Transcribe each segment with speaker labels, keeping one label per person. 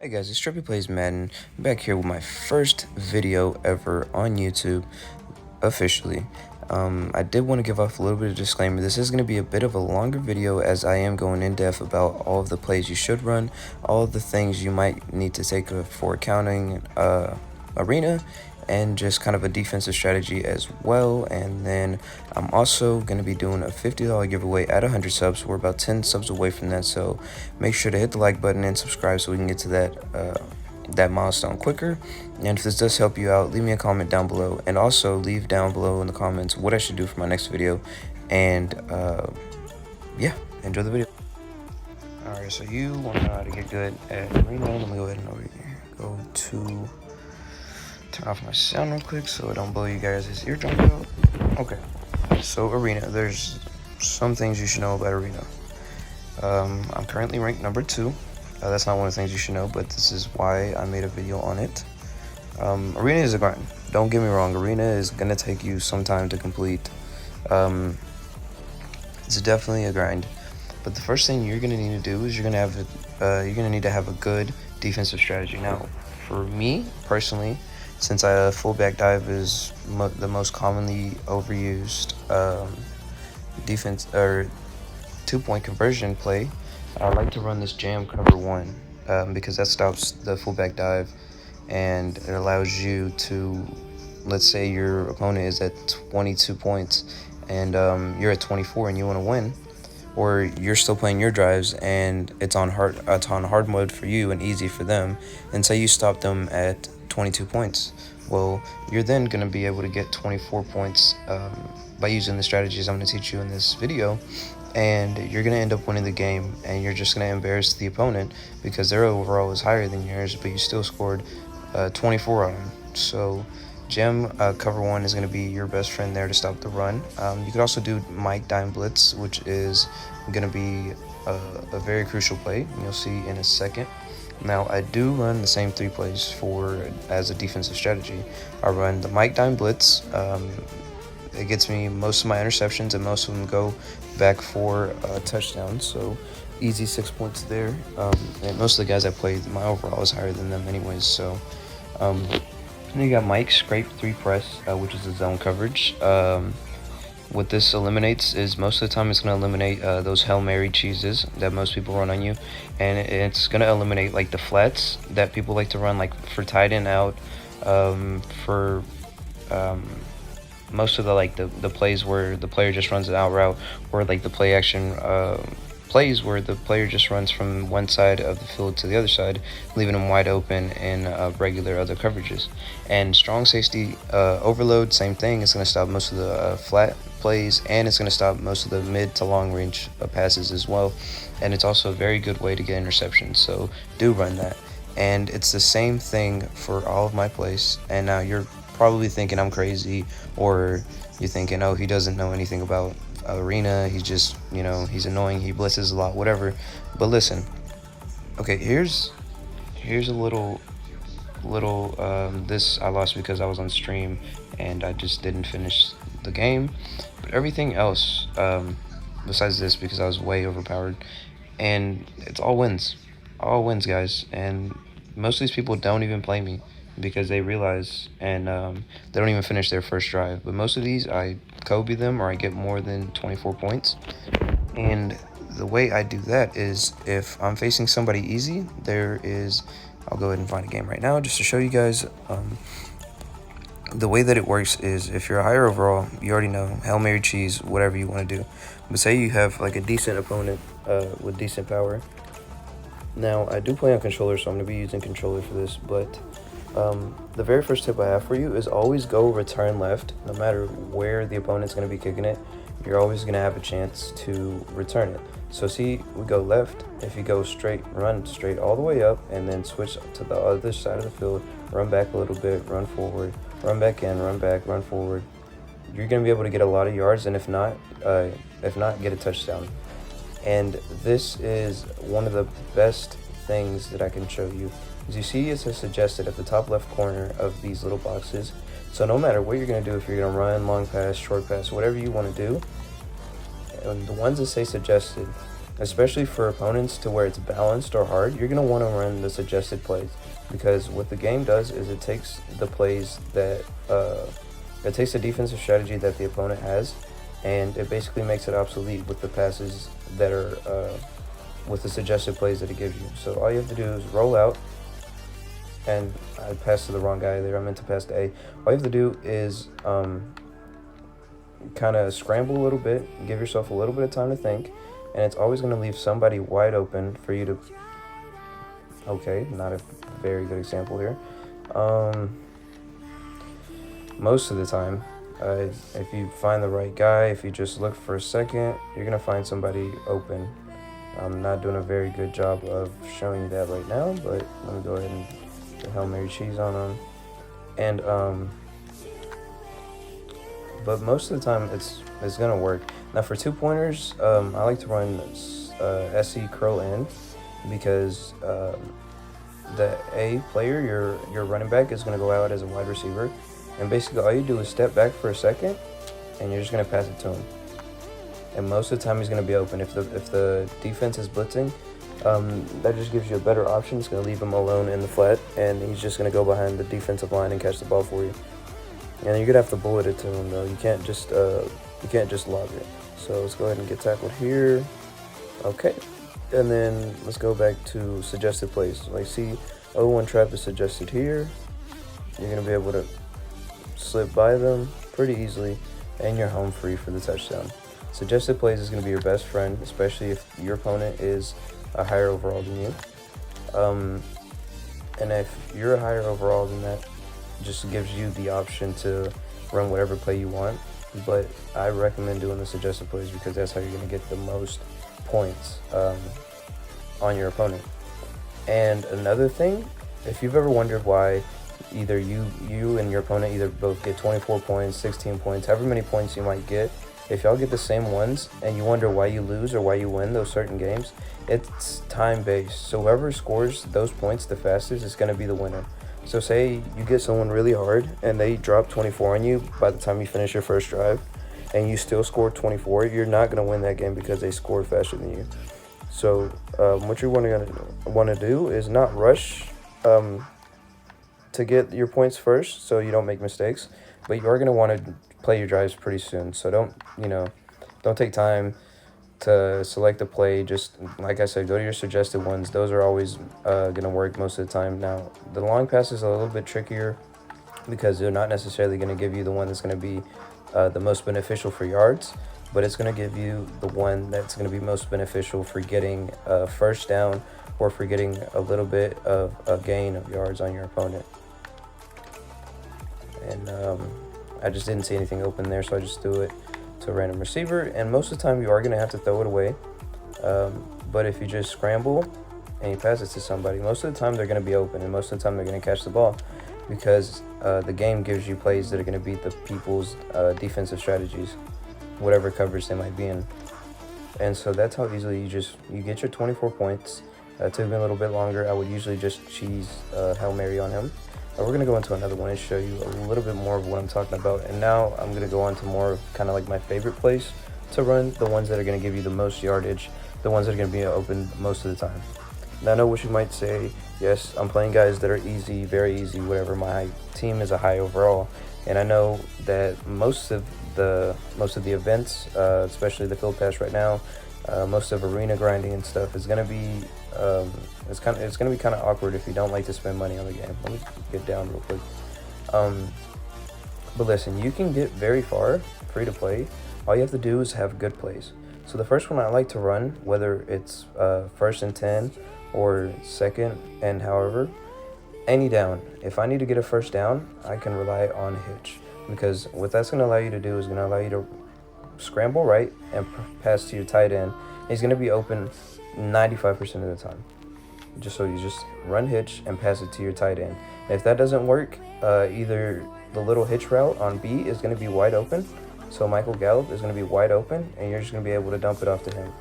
Speaker 1: Hey guys, it's Trippie Plays Madden. I'm back here with my first video ever on YouTube, officially. I did want to give off a little bit of disclaimer. This is going to be a bit of a longer video as I am going in depth about all of the plays you should run, all of the things you might need to take for accounting arena, and just kind of a defensive strategy as well. And then I'm also going to be doing a $50 giveaway at 100 subs. We're about 10 subs away from that, so make sure to hit the like button and subscribe so we can get to that milestone quicker. And if this does help you out, leave me a comment down below, and also leave down below in the comments what I should do for my next video. And yeah, enjoy the video. Alright, so you want to know how to get good at arena. Let me go ahead and over here go to turn off my sound real quick so I don't blow you guys' eardrums out. Okay, so arena, there's some things you should know about arena. I'm currently ranked number 2. That's not one of the things you should know, but this is why I made a video on it. Arena is a grind. Don't get me wrong, arena is gonna take you some time to complete. It's definitely a grind, but the first thing you're gonna need to do is you're gonna need to have a good defensive strategy. Now, for me personally, since fullback dive is the most commonly overused defense or 2-point conversion play, I like to run this jam cover 1 because that stops the fullback dive, and it allows you to, let's say your opponent is at 22 points and you're at 24 and you want to win, or you're still playing your drives and it's on hard mode for you and easy for them, and say you stop them at 22 points. Well, you're then going to be able to get 24 points by using the strategies I'm going to teach you in this video, and you're going to end up winning the game, and you're just going to embarrass the opponent because their overall is higher than yours, but you still scored 24 on them. So Gem cover 1 is going to be your best friend there to stop the run. You could also do Mike Dime Blitz, which is going to be a very crucial play, and you'll see in a second. Now, I do run the same 3 plays as a defensive strategy. I run the Mike Dime Blitz. It gets me most of my interceptions, and most of them go back for touchdowns, so easy 6 points there. And most of the guys I played, my overall is higher than them anyways, so then you got Mike Scrape 3 Press, which is a zone coverage. What this eliminates is most of the time it's going to eliminate those Hail Mary cheeses that most people run on you, and it's going to eliminate like the flats that people like to run, like for tight end out, for most of the plays where the player just runs an out route, or like the play action plays where the player just runs from one side of the field to the other side, leaving them wide open in regular other coverages. And strong safety overload, same thing. It's going to stop most of the flat plays, and it's going to stop most of the mid to long range passes as well. And it's also a very good way to get interceptions, so do run that. And it's the same thing for all of my plays. And now you're probably thinking I'm crazy, or you're thinking, oh, he doesn't know anything about arena, he's just, he's annoying, he blitzes a lot, whatever. But listen, okay, here's a little this I lost because I was on stream and I just didn't finish the game. But everything else besides this, because I was way overpowered, and it's all wins, guys. And most of these people don't even play me because they realize, and they don't even finish their first drive. But most of these, I Kobe them, or I get more than 24 points. And the way I do that is, if I'm facing somebody easy, I'll go ahead and find a game right now just to show you guys. The way that it works is, if you're a higher overall, you already know, Hail Mary cheese, whatever you want to do. But say you have like a decent opponent with decent power. Now, I do play on controller, so I'm going to be using controller for this, but the very first tip I have for you is always go return left. No matter where the opponent's going to be kicking it, you're always going to have a chance to return it. So see, we go left. If you go straight, run straight all the way up, and then switch to the other side of the field, run back a little bit, run forward, run back in, run back, run forward, you're going to be able to get a lot of yards, and if not, get a touchdown. And this is one of the best things that I can show you. As you see, it says suggested at the top left corner of these little boxes. So no matter what you're going to do, if you're going to run, long pass, short pass, whatever you want to do, and the ones that say suggested, especially for opponents to where it's balanced or hard, you're going to want to run the suggested plays, because what the game does is it takes the plays that it takes the defensive strategy that the opponent has, and it basically makes it obsolete with the passes that are with the suggested plays that it gives you. So all you have to do is roll out, and I passed to the wrong guy there. I meant to pass to A. All you have to do is kind of scramble a little bit, give yourself a little bit of time to think, and it's always going to leave somebody wide open for you to... Okay, not a very good example here. Most of the time, if you find the right guy, if you just look for a second, you're going to find somebody open. I'm not doing a very good job of showing you that right now, but let me go ahead and put Hail Mary cheese on them. And but most of the time it's gonna work. Now for 2-pointers, I like to run SE curl in, because the A player, your running back, is gonna go out as a wide receiver, and basically all you do is step back for a second, and you're just gonna pass it to him. And most of the time he's gonna be open. If the defense is blitzing, that just gives you a better option. It's gonna leave him alone in the flat, and he's just gonna go behind the defensive line and catch the ball for you. And you're gonna have to bullet it to him though. You can't just lob it. So let's go ahead and get tackled here. Okay, and then let's go back to suggested plays. Like, see, 0-1 trap is suggested here. You're gonna be able to slip by them pretty easily, and you're home free for the touchdown. Suggested plays is gonna be your best friend, especially if your opponent is a higher overall than you. And if you're a higher overall than that, just gives you the option to run whatever play you want. But I recommend doing the suggested plays, because that's how you're going to get the most points on your opponent. And another thing, if you've ever wondered why either you and your opponent either both get 24 points, 16 points, however many points you might get, if y'all get the same ones and you wonder why you lose or why you win those certain games, it's time-based. So whoever scores those points the fastest is going to be the winner. So say you get someone really hard and they drop 24 on you by the time you finish your first drive, and you still score 24, you're not going to win that game because they scored faster than you. So what you're want to do is not rush to get your points first, so you don't make mistakes, but you are going to want to play your drives pretty soon. So don't take time to select a play. Just like I said, go to your suggested ones. Those are always going to work most of the time. Now the long pass is a little bit trickier, because they're not necessarily going to give you the one that's going to be the most beneficial for yards, but it's going to give you the one that's going to be most beneficial for getting a first down, or for getting a little bit of a gain of yards on your opponent. And I just didn't see anything open there, so I just threw it to a random receiver. And most of the time you are going to have to throw it away, but if you just scramble and you pass it to somebody, most of the time they're going to be open, and most of the time they're going to catch the ball, because the game gives you plays that are going to beat the people's defensive strategies, whatever coverage they might be in. And so that's how easily you get your 24 points. It took me a little bit longer. I would usually just cheese Hail Mary on him. We're going to go into another one and show you a little bit more of what I'm talking about. And now I'm going to go on to more of kind of like my favorite plays to run, the ones that are going to give you the most yardage, the ones that are going to be open most of the time. Now I know what you might say, yes, I'm playing guys that are easy, very easy, whatever. My team is a high overall, and I know that most of the events, especially the field pass right now, most of arena grinding and stuff is going to be it's going to be kind of awkward if you don't like to spend money on the game. Let me get down real quick. But listen, you can get very far free to play. All you have to do is have good plays. So the first one I like to run, whether it's 1st and 10 or 2nd and however, any down. If I need to get a first down, I can rely on hitch, because what that's going to allow you to do is going to allow you to scramble right and pass to your tight end. He's going to be open 95% of the time. So you just run hitch and pass it to your tight end. And if that doesn't work, either the little hitch route on B is going to be wide open, so Michael Gallup is going to be wide open, and you're just going to be able to dump it off to him.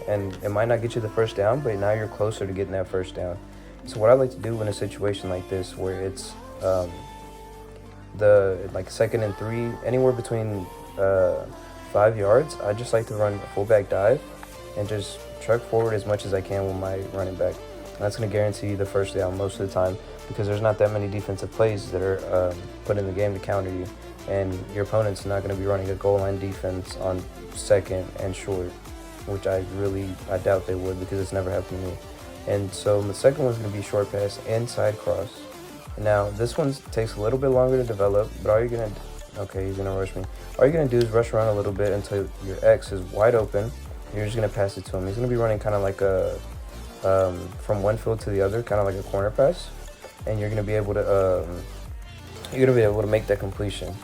Speaker 1: And it might not get you the first down, but now you're closer to getting that first down. So what I like to do in a situation like this, where it's the 2nd and 3, anywhere between 5 yards, I just like to run a fullback dive and just truck forward as much as I can with my running back. And that's going to guarantee the first down most of the time, because there's not that many defensive plays that are put in the game to counter you. And your opponent's not going to be running a goal line defense on second and short, which I doubt they would, because it's never happened to me. And so the second one's going to be short pass inside cross. Now this one takes a little bit longer to develop, but all you're going to, okay, he's going to rush me. All you're going to do is rush around a little bit until your X is wide open. You're just going to pass it to him. He's going to be running kind of like a, from one field to the other, kind of like a corner pass. And you're going to be able to, make that completion.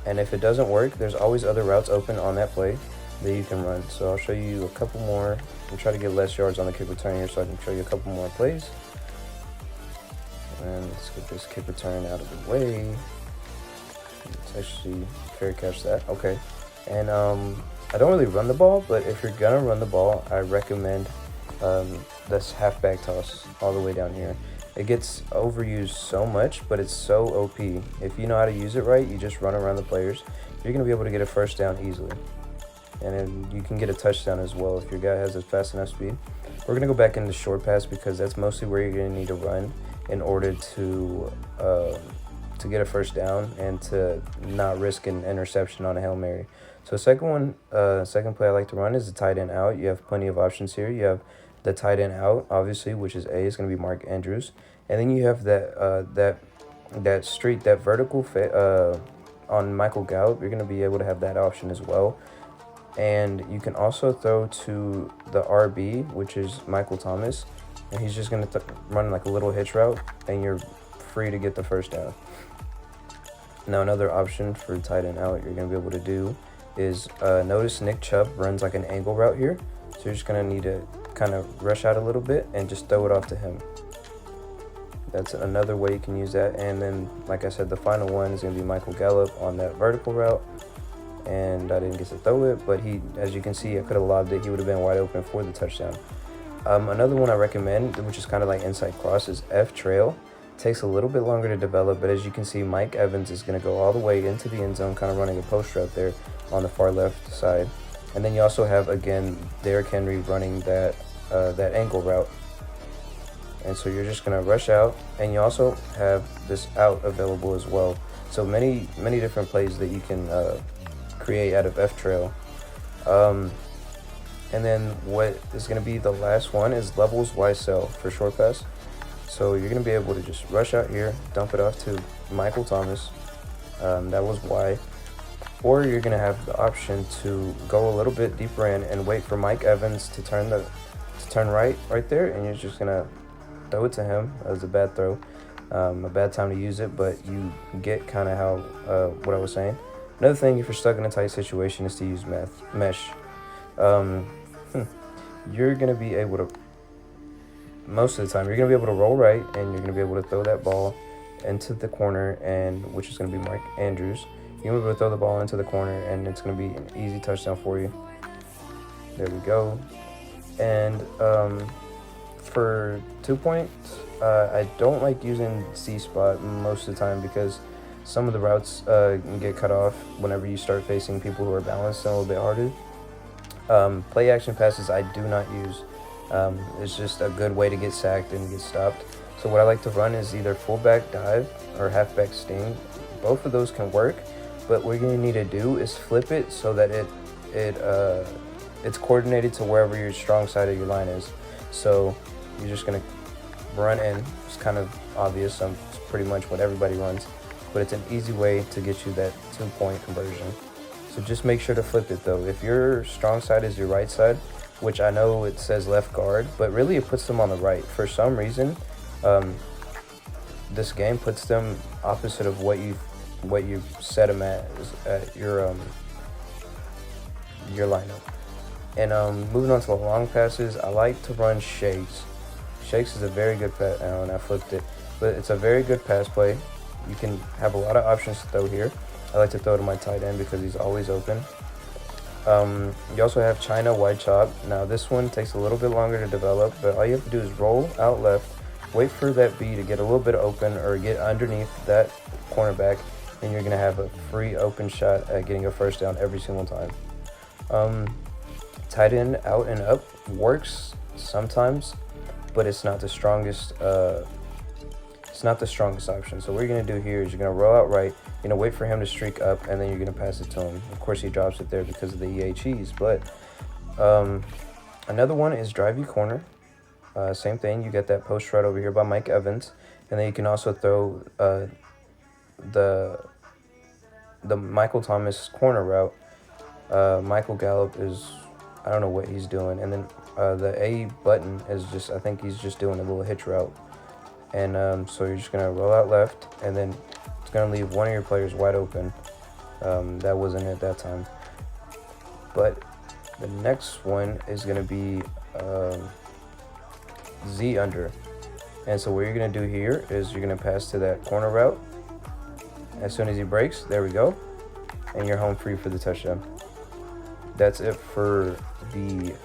Speaker 1: And if it doesn't work, there's always other routes open on that play that you can run. So I'll show you a couple more and try to get less yards on the kick return here so I can show you a couple more plays. And let's get this kick return out of the way. Let's actually fair catch that. Okay. And I don't really run the ball, but if you're gonna run the ball, I recommend this halfback toss all the way down here. It gets overused so much, but it's so OP. If you know how to use it right, you just run around the players, you're gonna be able to get a first down easily. And then you can get a touchdown as well if your guy has a fast enough speed. We're gonna go back into short pass because that's mostly where you're gonna need to run in order to get a first down and to not risk an interception on a Hail Mary. So second play I like to run is the tight end out. You have plenty of options here. You have the tight end out, obviously, which is A, is going to be Mark Andrews. And then you have that vertical fit on Michael Gallup. You're going to be able to have that option as well. And you can also throw to the RB, which is Michael Thomas. And he's just going to run like a little hitch route, and you're free to get the first down. Now, another option for tight end out you're going to be able to do is notice Nick Chubb runs like an angle route here. So you're just going to need to kind of rush out a little bit and just throw it off to him. That's another way you can use that. And then, like I said, the final one is going to be Michael Gallup on that vertical route. And I didn't get to throw it, but he, as you can see, I could have lobbed it. He would have been wide open for the touchdown. Another one I recommend, which is kind of like inside cross, is F trail. Takes a little bit longer to develop, but as you can see, Mike Evans is going to go all the way into the end zone, kind of running a post route there on the far left side. And then you also have, again, Derrick Henry running that angle route. And so you're just going to rush out, and you also have this out available as well. So many different plays that you can create out of F trail. And then what is going to be the last one is levels YSL for short pass. So you're going to be able to just rush out here, dump it off to Michael Thomas. That was Y. Or you're going to have the option to go a little bit deeper in and wait for Mike Evans to turn right there, and you're just going to throw it to him. That was a bad throw. A bad time to use it, but you get kind of how what I was saying. Another thing, if you're stuck in a tight situation, is to use mesh. You're going to be able to, most of the time, you're going to be able to roll right, and you're going to be able to throw that ball into the corner, and which is going to be Mark Andrews. You're going to be able to throw the ball into the corner, and it's going to be an easy touchdown for you. There we go. And for 2 points, I don't like using C-spot most of the time because some of the routes can get cut off whenever you start facing people who are balanced and a little bit harder. Play action passes I do not use. It's just a good way to get sacked and get stopped. So what I like to run is either fullback dive or halfback sting. Both of those can work, but what you're going to need to do is flip it so that it's coordinated to wherever your strong side of your line is. So you're just going to run in. It's kind of obvious. It's pretty much what everybody runs, but it's an easy way to get you that 2-point conversion. So just make sure to flip it though. If your strong side is your right side, which I know it says left guard, but really it puts them on the right. For some reason, this game puts them opposite of what you set them at your lineup. And moving on to the long passes, I like to run shakes. Shakes is a very good pass, and I flipped it, but it's a very good pass play. You can have a lot of options to throw here. I like to throw to my tight end because he's always open. You also have China wide chop. Now this one takes a little bit longer to develop, but all you have to do is roll out left, wait for that B to get a little bit open or get underneath that cornerback, and you're going to have a free open shot at getting a first down every single time. tight end out and up works sometimes, but it's not the strongest. It's not the strongest option. So what you're gonna do here is you're gonna roll out right. You're gonna wait for him to streak up, and then you're gonna pass it to him. Of course, he drops it there because of the EA cheese. But another one is drive you corner. Same thing. You get that post right over here by Mike Evans, and then you can also throw the Michael Thomas corner route. Michael Gallup is, I don't know what he's doing, and then the A button is just, I think he's just doing a little hitch route. And so you're just gonna roll out left, and then it's gonna leave one of your players wide open. That wasn't it that time. But the next one is gonna be Z under. And so what you're gonna do here is you're gonna pass to that corner route. As soon as he breaks, there we go, and you're home free for the touchdown. That's it for the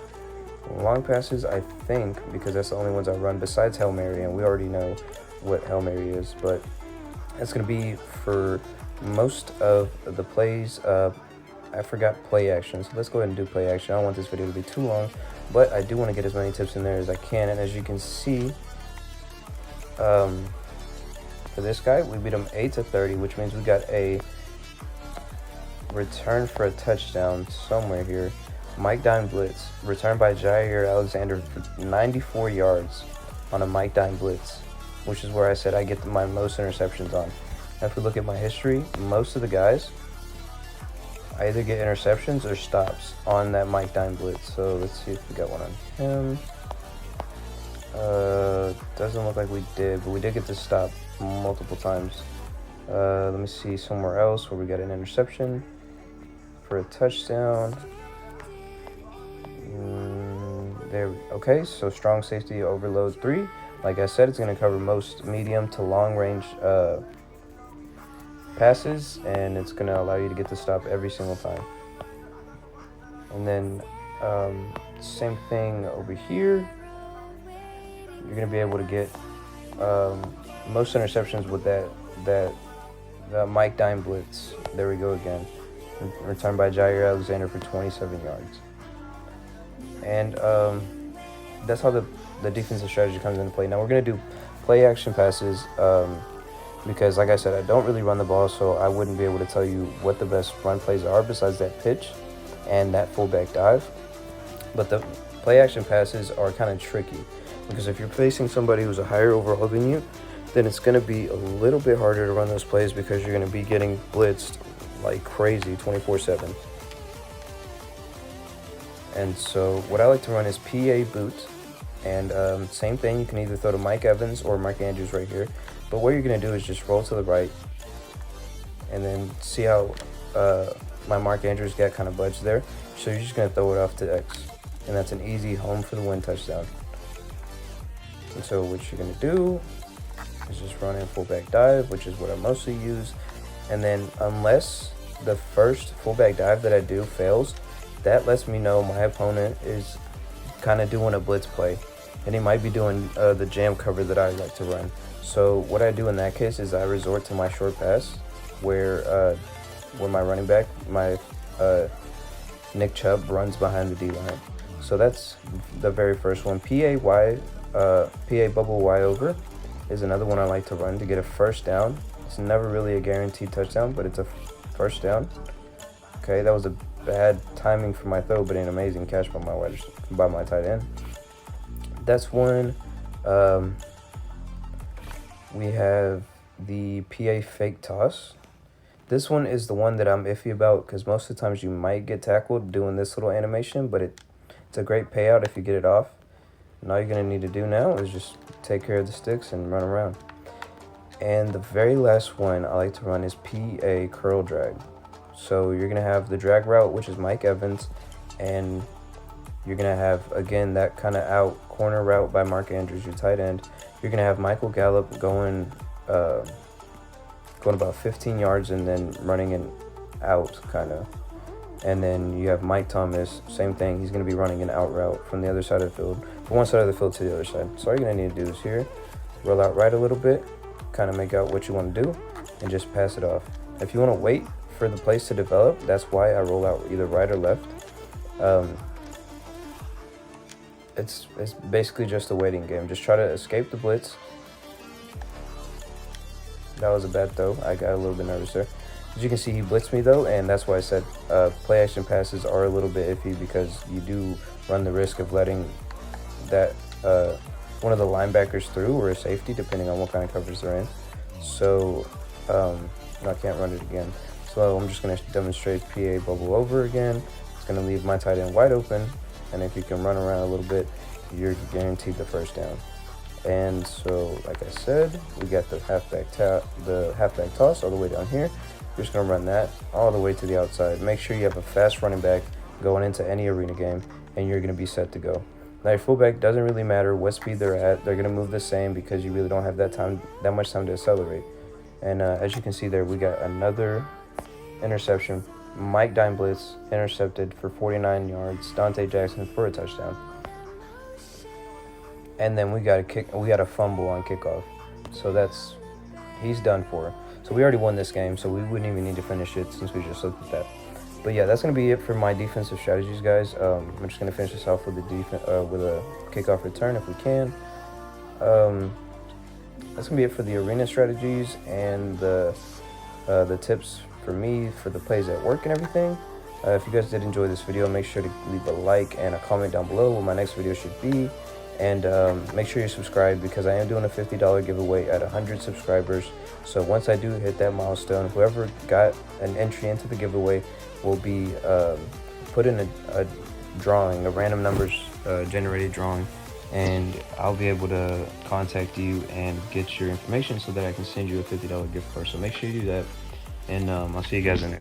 Speaker 1: long passes, I think, because that's the only ones I run besides Hail Mary, and we already know what Hail Mary is. But that's going to be for most of the plays. I forgot play action, so let's go ahead and do play action. I don't want this video to be too long, but I do want to get as many tips in there as I can. And as you can see, for this guy, we beat him 8-30, which means we got a return for a touchdown somewhere here. Mike Dime blitz, returned by Jair Alexander for 94 yards on a Mike Dime blitz, which is where I said I get my most interceptions on. If we look at my history, most of the guys, I either get interceptions or stops on that Mike Dime blitz. So let's see if we got one on him. Doesn't look like we did, but we did get the stop multiple times. Let me see somewhere else where we got an interception for a touchdown. Okay, so strong safety overload 3. Like I said, it's going to cover most medium to long range passes, and it's going to allow you to get the stop every single time. And then same thing over here. You're going to be able to get most interceptions with that Mike Dime blitz. There we go again. Returned by Jair Alexander for 27 yards. And that's how the defensive strategy comes into play. Now we're going to do play action passes because, like I said, I don't really run the ball, so I wouldn't be able to tell you what the best run plays are besides that pitch and that fullback dive. But the play action passes are kind of tricky because if you're facing somebody who's a higher overall than you, then it's going to be a little bit harder to run those plays because you're going to be getting blitzed like crazy 24/7. And so what I like to run is PA boot, and same thing, you can either throw to Mike Evans or Mark Andrews right here. But what you're going to do is just roll to the right, and then see how my Mark Andrews got kind of budged there. So you're just going to throw it off to X, and that's an easy home for the win touchdown. And so what you're going to do is just run in fullback dive, which is what I mostly use. And then unless the first fullback dive that I do fails, that lets me know my opponent is kind of doing a blitz play, and he might be doing the jam cover that I like to run. So what I do in that case is I resort to my short pass, where my running back, my Nick Chubb, runs behind the D line. So that's the very first one. PA bubble Y over is another one I like to run to get a first down. It's never really a guaranteed touchdown, but it's a first down. Okay, that was a bad timing for my throw, but an amazing catch by my tight end. That's one. We have the PA fake toss. This one is the one that I'm iffy about because most of the times you might get tackled doing this little animation, but it's a great payout if you get it off. And all you're going to need to do now is just take care of the sticks and run around. And the very last one I like to run is PA curl drag. So you're going to have the drag route, which is Mike Evans, and you're going to have, again, that kind of out corner route by Mark Andrews, your tight end. You're going to have Michael Gallup going about 15 yards and then running an out kind of. And then you have Mike Thomas, same thing. He's going to be running an out route from the other side of the field, from one side of the field to the other side. So all you're going to need to do is here, roll out right a little bit, kind of make out what you want to do, and just pass it off. If you want to wait for the plays to develop, that's why I roll out either right or left. it's basically just a waiting game. Just try to escape the blitz. That was a bad throw. I got a little bit nervous there. As you can see, he blitzed me though, and that's why I said play action passes are a little bit iffy, because you do run the risk of letting that one of the linebackers through, or a safety, depending on what kind of coverage they're in. So I can't run it again. So I'm just going to demonstrate PA bubble over again. It's going to leave my tight end wide open, and if you can run around a little bit, you're guaranteed the first down. And so, like I said, we got the halfback toss all the way down here. You're just going to run that all the way to the outside. Make sure you have a fast running back going into any arena game, and you're going to be set to go. Now, your fullback doesn't really matter what speed they're at. They're going to move the same, because you really don't have that much time to accelerate. And as you can see there, we got another interception. Mike Dime blitz intercepted for 49 yards. Dante Jackson for a touchdown. And then we got a fumble on kickoff. So he's done for. So we already won this game, so we wouldn't even need to finish it since we just looked at that. But yeah, that's going to be it for my defensive strategies, guys. I'm just going to finish this off with a kickoff return if we can. That's going to be it for the arena strategies and the tips for me for the plays at work and everything. If you guys did enjoy this video, make sure to leave a like and a comment down below what my next video should be. And make sure you're subscribed, because I am doing a $50 giveaway at 100 subscribers. So once I do hit that milestone, whoever got an entry into the giveaway will be put in a drawing, a random numbers generated drawing, and I'll be able to contact you and get your information so that I can send you a $50 gift card. So make sure you do that, and I'll see you guys in it.